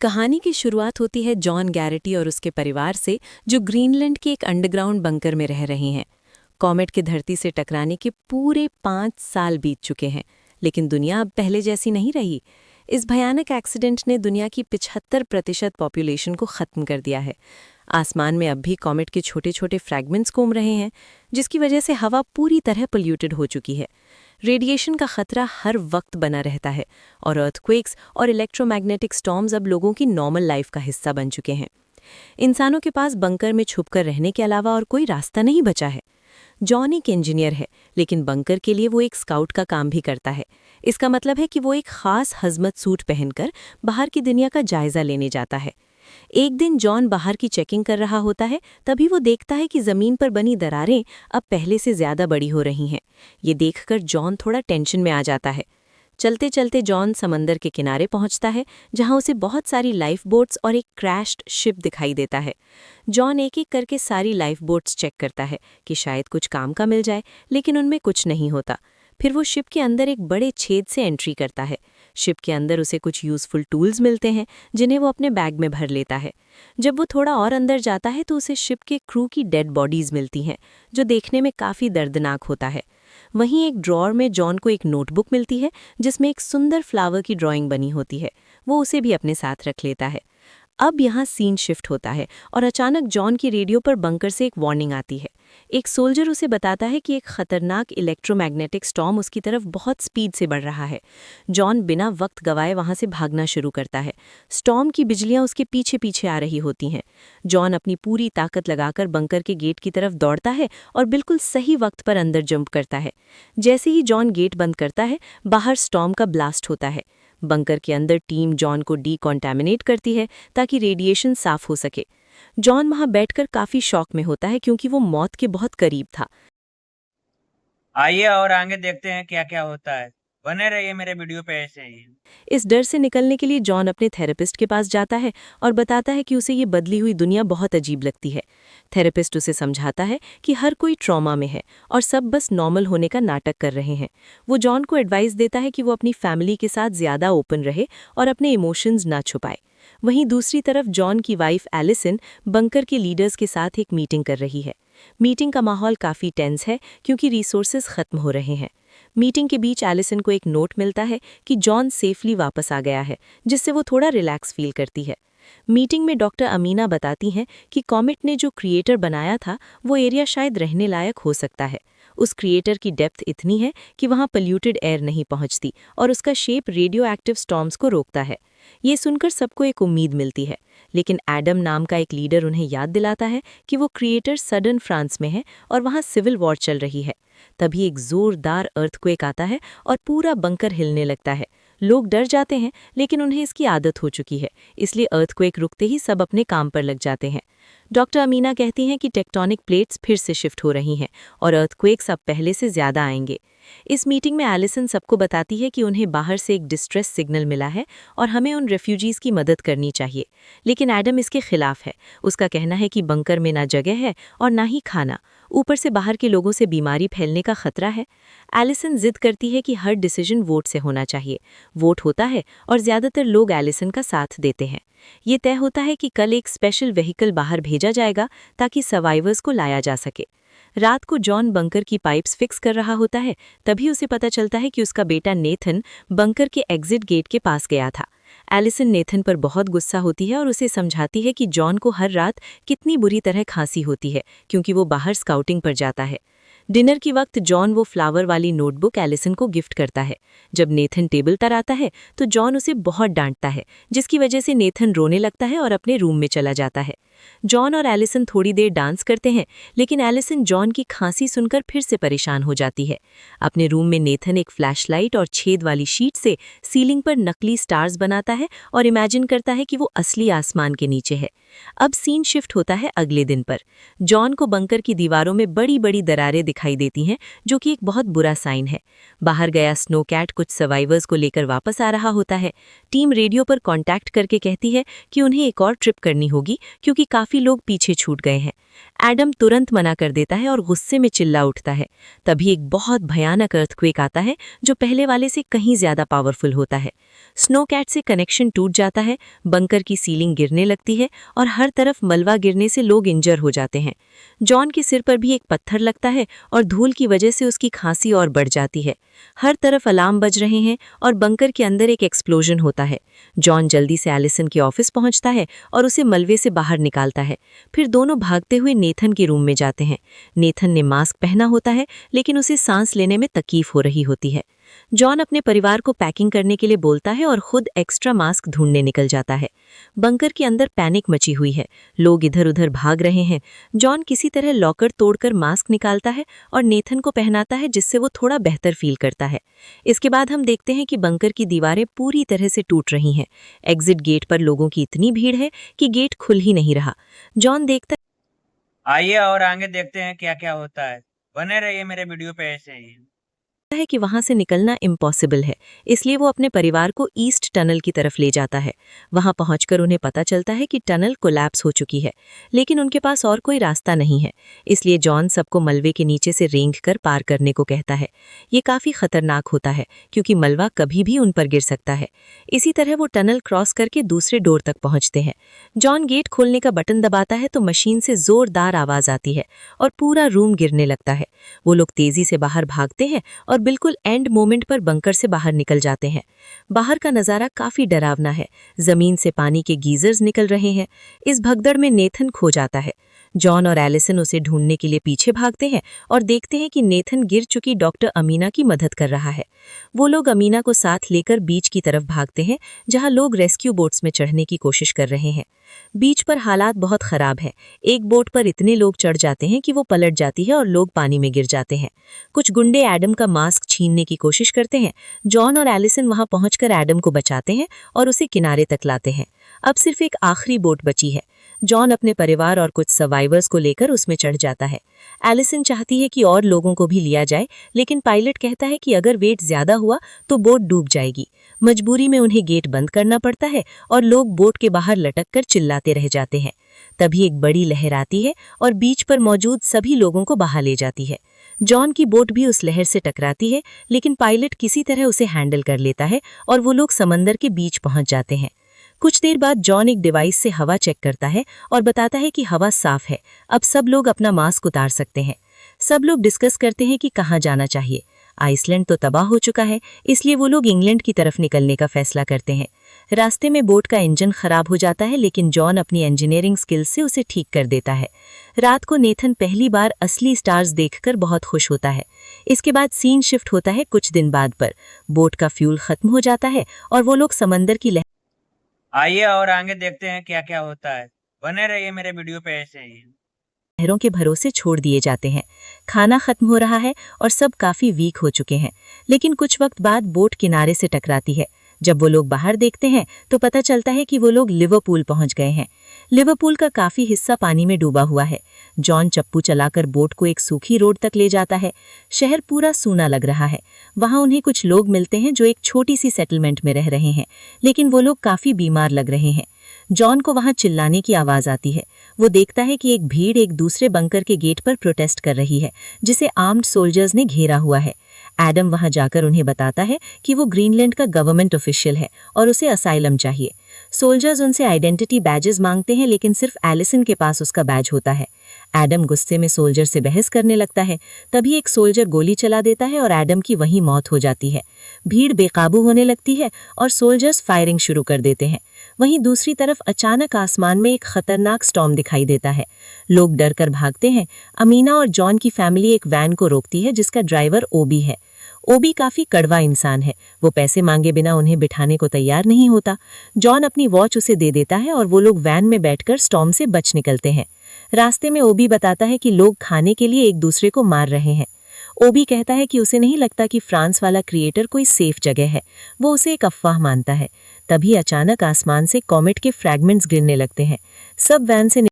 कहानी की शुरुआत होती है जॉन गैरेटी और उसके परिवार से, जो ग्रीनलैंड के एक अंडरग्राउंड बंकर में रह रहे हैं। कॉमेट की धरती से टकराने के पूरे 5 साल बीत चुके हैं, लेकिन दुनिया अब पहले जैसी नहीं रही। इस भयानक एक्सीडेंट ने दुनिया की 75% पॉपुलेशन को ख़त्म कर दिया है। आसमान में अब भी कॉमेट के छोटे छोटे फ्रैगमेंट्स घूम रहे हैं, जिसकी वजह से हवा पूरी तरह पोल्यूटेड हो चुकी है। रेडिएशन का खतरा हर वक्त बना रहता है, और अर्थक्वेक्स और इलेक्ट्रोमैग्नेटिक स्टॉर्म्स अब लोगों की नॉर्मल लाइफ का हिस्सा बन चुके हैं। इंसानों के पास बंकर में छुपकर रहने के अलावा और कोई रास्ता नहीं बचा है। जॉन एक इंजीनियर है, लेकिन बंकर के लिए वो एक स्काउट का काम भी करता है। इसका मतलब है कि वो एक खास हज़मत सूट पहनकर बाहर की दुनिया का जायजा लेने जाता है। एक दिन जॉन बाहर की चेकिंग कर रहा होता है, तभी वो देखता है कि ज़मीन पर बनी दरारें अब पहले से ज़्यादा बड़ी हो रही हैं। ये देखकर जॉन थोड़ा टेंशन में आ जाता है। चलते चलते जॉन समंदर के किनारे पहुंचता है, जहां उसे बहुत सारी लाइफ बोट्स और एक क्रैश्ड शिप दिखाई देता है। जॉन एक एक करके सारी लाइफ बोट्स चेक करता है कि शायद कुछ काम का मिल जाए, लेकिन उनमें कुछ नहीं होता। फिर वो शिप के अंदर एक बड़े छेद से एंट्री करता है। शिप के अंदर उसे कुछ यूज़फुल टूल्स मिलते हैं, जिन्हें वो अपने बैग में भर लेता है। जब वो थोड़ा और अंदर जाता है तो उसे शिप के क्रू की डेड बॉडीज़ मिलती हैं, जो देखने में काफ़ी दर्दनाक होता है। वहीं एक ड्रॉअर में जॉन को एक नोटबुक मिलती है, जिसमें एक सुंदर फ्लावर की ड्राइंग बनी होती है। वो उसे भी अपने साथ रख लेता है। अब यहाँ सीन शिफ्ट होता है और अचानक जॉन की रेडियो पर बंकर से एक वार्निंग आती है। एक सोल्जर उसे बताता है कि एक खतरनाक इलेक्ट्रोमैग्नेटिक स्टॉर्म उसकी तरफ बहुत स्पीड से बढ़ रहा है। जॉन बिना वक्त गवाए वहाँ से भागना शुरू करता है। स्टॉर्म की बिजलियाँ उसके पीछे पीछे आ रही होती हैं। जॉन अपनी पूरी ताकत लगाकर बंकर के गेट की तरफ दौड़ता है और बिल्कुल सही वक्त पर अंदर जंप करता है। जैसे ही जॉन गेट बंद करता है, बाहर स्टॉर्म का ब्लास्ट होता है। बंकर के अंदर टीम जॉन को डीकॉन्टैमिनेट करती है ताकि रेडिएशन साफ हो सके। जॉन वहां बैठकर काफी शॉक में होता है, क्योंकि वो मौत के बहुत करीब था। आइए और आगे देखते हैं क्या क्या होता है। बने रहिए मेरे वीडियो पे ऐसे ही। इस डर से निकलने के लिए जॉन अपने थेरेपिस्ट के पास जाता है और बताता है कि उसे ये बदली हुई दुनिया बहुत अजीब लगती है। थेरेपिस्ट उसे समझाता है कि हर कोई ट्रॉमा में है और सब बस नॉर्मल होने का नाटक कर रहे हैं। वो जॉन को एडवाइस देता है कि वो अपनी फैमिली के साथ ज़्यादा ओपन रहे और अपने इमोशंस ना छुपाए। वहीं दूसरी तरफ जॉन की वाइफ एलिसन बंकर के लीडर्स के साथ एक मीटिंग कर रही है। मीटिंग का माहौल काफ़ी टेंस है, क्योंकि रिसोर्सेज खत्म हो रहे हैं। मीटिंग के बीच एलिसन को एक नोट मिलता है कि जॉन सेफली वापस आ गया है, जिससे वो थोड़ा रिलैक्स फील करती है। मीटिंग में डॉक्टर अमीना बताती हैं कि कॉमेट ने जो क्रिएटर बनाया था, वो एरिया शायद रहने लायक हो सकता है। उस क्रिएटर की डेप्थ इतनी है कि वहाँ पोल्यूटेड एयर नहीं पहुँचती, और उसका शेप रेडियो एक्टिव स्टॉर्म्स को रोकता है। ये सुनकर सबको एक उम्मीद मिलती है, लेकिन एडम नाम का एक लीडर उन्हें याद दिलाता है कि वो क्रिएटर सडन फ्रांस में है और वहाँ सिविल वॉर चल रही है। तभी एक जोरदार अर्थक्वेक आता है और पूरा बंकर हिलने लगता है। लोग डर जाते हैं, लेकिन उन्हें इसकी आदत हो चुकी है, इसलिए अर्थक्वेक रुकते ही सब अपने काम पर लग जाते हैं। डॉक्टर अमीना कहती हैं कि टेक्टोनिक प्लेट्स फिर से शिफ्ट हो रही हैं और अर्थक्वेक्स अब पहले से ज़्यादा आएंगे। इस मीटिंग में एलिसन सबको बताती है कि उन्हें बाहर से एक डिस्ट्रेस सिग्नल मिला है और हमें उन रेफ्यूजीज़ की मदद करनी चाहिए। लेकिन एडम इसके खिलाफ है। उसका कहना है कि बंकर में ना जगह है और ना ही खाना, ऊपर से बाहर के लोगों से बीमारी फैलने का खतरा है। एलिसन जिद करती है कि हर डिसीजन वोट से होना चाहिए। वोट होता है और ज़्यादातर लोग एलिसन का साथ देते हैं। ये तय होता है कि कल एक स्पेशल व्हीकल बाहर भेजा जाएगा ताकि सर्वाइवर्स को लाया जा सके। रात को जॉन बंकर की पाइप्स फिक्स कर रहा होता है, तभी उसे पता चलता है कि उसका बेटा नेथन बंकर के एग्जिट गेट के पास गया था। एलिसन नेथन पर बहुत गुस्सा होती है और उसे समझाती है कि जॉन को हर रात कितनी बुरी तरह खांसी होती है, क्योंकि वो बाहर स्काउटिंग पर जाता है। डिनर की वक्त जॉन वो फ्लावर वाली नोटबुक एलिसन को गिफ्ट करता है। जब नेथन टेबल पर आता है तो जॉन उसे बहुत डांटता है, जिसकी वजह से नेथन रोने लगता है और अपने रूम में चला जाता है। जॉन और एलिसन थोड़ी देर डांस करते हैं, लेकिन एलिसन जॉन की खांसी सुनकर फिर से परेशान हो जाती है। अपने रूम में नेथन एक फ्लैशलाइट और छेद वाली शीट से सीलिंग पर नकली स्टार्स बनाता है और इमेजिन करता है कि वो असली आसमान के नीचे है। अब सीन शिफ्ट होता है अगले दिन पर। जॉन को बंकर की दीवारों में बड़ी बड़ी दरारें दिखाई देती हैं, जो कि एक बहुत बुरा साइन है। बाहर गया स्नोकैट कुछ सर्वाइवर्स को लेकर वापस आ रहा होता है। टीम रेडियो पर कांटेक्ट करके कहती है कि उन्हें एक और ट्रिप करनी होगी क्योंकि काफी लोग पीछे छूट गए हैं। एडम तुरंत मना कर देता है और गुस्से में चिल्ला उठता है। तभी एक बहुत भयानक अर्थक्वेक आता है जो पहले वाले से कहीं ज्यादा पावरफुल होता है। स्नोकैट से कनेक्शन टूट जाता है, बंकर की सीलिंग गिरने लगती है और हर तरफ मलबा गिरने से लोग इंजर हो जाते हैं। जॉन के सिर पर भी एक पत्थर लगता है और धूल की वजह से उसकी खांसी और बढ़ जाती है। हर तरफ अलार्म बज रहे हैं और बंकर के अंदर एक एक्सप्लोजन होता है। जॉन जल्दी से एलिसन के ऑफिस पहुंचता है और उसे मलबे से बाहर निकालता है। फिर दोनों भागते हुए नेथन के रूम में जाते हैं। नेथन ने मास्क पहना होता है, लेकिन उसे सांस लेने में तकलीफ हो रही होती है। जॉन अपने परिवार को पैकिंग करने के लिए बोलता है और खुद एक्स्ट्रा मास्क ढूंढने निकल जाता है। बंकर के अंदर पैनिक मची हुई है, लोग इधर उधर भाग रहे हैं। जॉन किसी तरह लॉकर तोड़कर मास्क निकालता है और नेथन को पहनाता है, जिससे वो थोड़ा बेहतर फील करता है। इसके बाद हम देखते हैं कि बंकर की दीवारें पूरी तरह से टूट रही हैं। एग्जिट गेट पर लोगों की इतनी भीड़ है कि गेट खुल ही नहीं रहा। जॉन देखता आइए और आगे देखते हैं क्या क्या होता है। बने रहिए मेरे वीडियो पे ऐसे ही। है कि वहां से निकलना इम्पॉसिबल है, इसलिए वो अपने परिवार को ईस्ट टनल की तरफ ले जाता है। वहां पहुंचकर उन्हें पता चलता है कि टनल कोलैप्स हो चुकी है, लेकिन उनके पास और कोई रास्ता नहीं है। इसलिए जॉन सबको मलबे के नीचे से रेंगकर पार करने को कहता है। ये काफी खतरनाक होता है क्योंकि मलबा कभी भी उन पर गिर सकता है। इसी तरह वो टनल क्रॉस करके दूसरे डोर तक पहुंचते हैं। जॉन गेट खोलने का बटन दबाता है तो मशीन से जोरदार आवाज आती है और पूरा रूम गिरने लगता है। वो लोग तेजी से बाहर भागते हैं और बिल्कुल एंड मोमेंट पर बंकर से बाहर निकल जाते हैं। बाहर का नजारा काफी डरावना है। जमीन से पानी के गीजर्स निकल रहे हैं। इस भगदड़ में नेथन खो जाता है। जॉन और एलिसन उसे ढूंढने के लिए पीछे भागते हैं और देखते हैं कि नेथन गिर चुकी डॉक्टर अमीना की मदद कर रहा है। वो लोग अमीना को साथ लेकर बीच की तरफ भागते हैं, जहां लोग रेस्क्यू बोट्स में चढ़ने की कोशिश कर रहे हैं। बीच पर हालात बहुत खराब है। एक बोट पर इतने लोग चढ़ जाते हैं कि वो पलट जाती है और लोग पानी में गिर जाते हैं। कुछ गुंडे एडम का मास्क छीनने की कोशिश करते हैं। जॉन और एलिसन वहां पहुंचकर एडम को बचाते हैं और उसे किनारे तक लाते हैं। अब सिर्फ एक आखिरी बोट बची है। जॉन अपने परिवार और कुछ सर्वाइवर्स को लेकर उसमें चढ़ जाता है। एलिसन चाहती है कि और लोगों को भी लिया जाए, लेकिन पायलट कहता है कि अगर वेट ज्यादा हुआ तो बोट डूब जाएगी। मजबूरी में उन्हें गेट बंद करना पड़ता है और लोग बोट के बाहर लटक कर चिल्लाते रह जाते हैं। तभी एक बड़ी लहर आती है और बीच पर मौजूद सभी लोगों को बहा ले जाती है। जॉन की बोट भी उस लहर से टकराती है, लेकिन पायलट किसी तरह उसे हैंडल कर लेता है और वो लोग समंदर के बीच पहुंच जाते हैं। कुछ देर बाद जॉन एक डिवाइस से हवा चेक करता है और बताता है कि हवा साफ है। अब सब लोग अपना मास्क उतार सकते हैं। सब लोग डिस्कस करते हैं कि कहाँ जाना चाहिए। आइसलैंड तो तबाह हो चुका है, इसलिए वो लोग इंग्लैंड की तरफ निकलने का फैसला करते हैं। रास्ते में बोट का इंजन खराब हो जाता है, लेकिन जॉन अपनी इंजीनियरिंग स्किल्स से उसे ठीक कर देता है। रात को नेथन पहली बार असली स्टार्स देखकर बहुत खुश होता है। इसके बाद सीन शिफ्ट होता है कुछ दिन बाद पर। बोट का फ्यूल खत्म हो जाता है और वो लोग समंदर की आइए और आगे देखते हैं क्या क्या होता है। बने रहिए मेरे वीडियो पे ऐसे ही। लहरों के भरोसे छोड़ दिए जाते हैं। खाना खत्म हो रहा है और सब काफी वीक हो चुके हैं, लेकिन कुछ वक्त बाद बोट किनारे से टकराती है। जब वो लोग बाहर देखते हैं तो पता चलता है कि वो लोग लिवरपूल पहुंच गए हैं। लिवरपूल का काफी हिस्सा पानी में डूबा हुआ है। जॉन चप्पू चलाकर बोट को एक सूखी रोड तक ले जाता है। शहर पूरा सूना लग रहा है। वहां उन्हें कुछ लोग मिलते हैं जो एक छोटी सी सेटलमेंट में रह रहे हैं, लेकिन वो लोग काफी बीमार लग रहे हैं। जॉन को वहां चिल्लाने की आवाज आती है। वो देखता है कि एक भीड़ एक दूसरे बंकर के गेट पर प्रोटेस्ट कर रही है, जिसे आर्म्ड सोल्जर्स ने घेरा हुआ है। एडम वहां जाकर उन्हें बताता है कि वो ग्रीनलैंड का गवर्नमेंट ऑफिशियल है और उसे असाइलम चाहिए। सोल्जर्स उनसे आइडेंटिटी बैजेस मांगते हैं, लेकिन सिर्फ एलिसन के पास उसका बैज होता है। एडम गुस्से में सोल्जर से बहस करने लगता है। तभी एक सोल्जर गोली चला देता है और एडम की वहीं मौत हो जाती है। भीड़ बेकाबू होने लगती है और सोल्जर्स फायरिंग शुरू कर देते हैं। वहीं दूसरी तरफ अचानक आसमान में एक खतरनाक स्टॉर्म दिखाई देता है। लोग डर कर भागते हैं। अमीना और जॉन की फैमिली एक वैन को रोकती है, जिसका ड्राइवर ओबी है। ओबी काफी कड़वा इंसान है। वो पैसे मांगे बिना उन्हें बिठाने को तैयार नहीं होता। जॉन अपनी वॉच उसे दे देता है और वो लोग वैन में बैठकर स्टॉर्म से बच निकलते हैं। रास्ते में ओबी बताता है कि लोग खाने के लिए एक दूसरे को मार रहे हैं। ओबी कहता है कि उसे नहीं लगता कि फ्रांस वाला क्रिएटर कोई सेफ जगह है, वो उसे एक अफवाह मानता है। तभी अचानक आसमान से कॉमेट के फ्रैगमेंट्स गिरने लगते हैं। सब वैन से